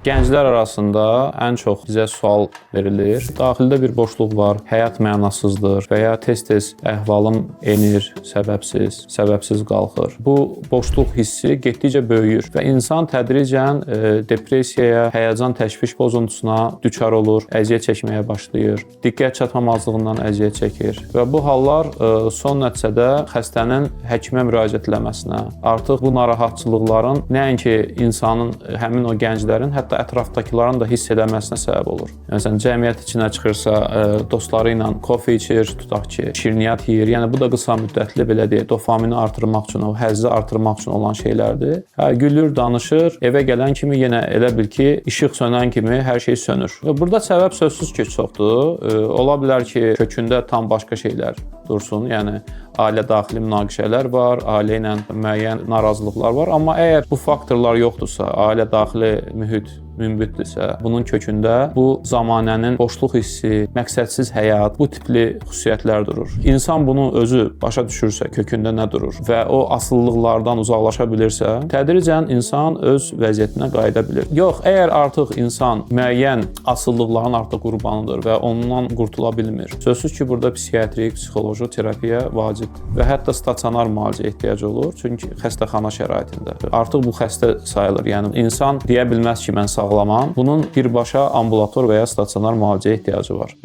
Gənclər arasında ən çox bizə sual verilir. Daxildə bir boşluq var, həyat mənasızdır və ya tez-tez əhvalım enir, səbəbsiz qalxır. Bu boşluq hissi getdikcə böyüyür və insan tədricən depressiyaya, həyəcan təşviş pozuntusuna düçar olur, əziyyət çəkməyə başlayır, diqqət çatmamazlığından əziyyət çəkir və bu hallar son nəticədə xəstənin həkimə müraciət etməsinə, artıq bu narahatçılıqların nəinki insanın, həmin o gənclərin, hətta ətrafdakıların da hiss edilməsinə səbəb olur. Məsələn, cəmiyyət içinə çıxırsa, dostları ilə kofe içir, tutaq ki, şirniyyat yeyir. Yəni bu da qısa müddətli, belə deyək, dopamini artırmaq üçün, o həzzi artırmaq üçün olan şeylərdir. Gülür, danışır, evə gələn kimi yenə elə bil ki, işıq sönən kimi hər şey sönür. Burada səbəb sözsüz ki, çoxdur. Ola bilər ki, kökündə tam başqa şeylər dursun. Yəni ailə daxili münaqişələr var, ailə ilə müəyyən narazılıqlar var. Amma əgər bu faktorlar yoxdursa, ailə daxili mühit münbitdirsə, bunun kökündə bu zamanənin boşluq hissi, məqsədsiz həyat, bu tipli xüsusiyyətlər durur. İnsan bunu özü başa düşürsə, kökündə nə durur və o asılılıqlardan uzaqlaşa bilirsə, tədricən insan öz vəziyyətinə qayıda bilir. Yox, əgər artıq insan müəyyən asılılıqların artıq qurbanıdır və ondan qurtula bilmir, sözsüz ki, burada psixiatrik, psixoloji terapiya vacibdir və hətta stasionar müalicə ehtiyacı olur, çünki xəstəxana şəraitində. Artıq bu xəstə sayılır. Yəni insan deyə bilməz ki, mən sağlamam. Bunun birbaşa ambulator və ya stasionar müalicəyə ehtiyacı var.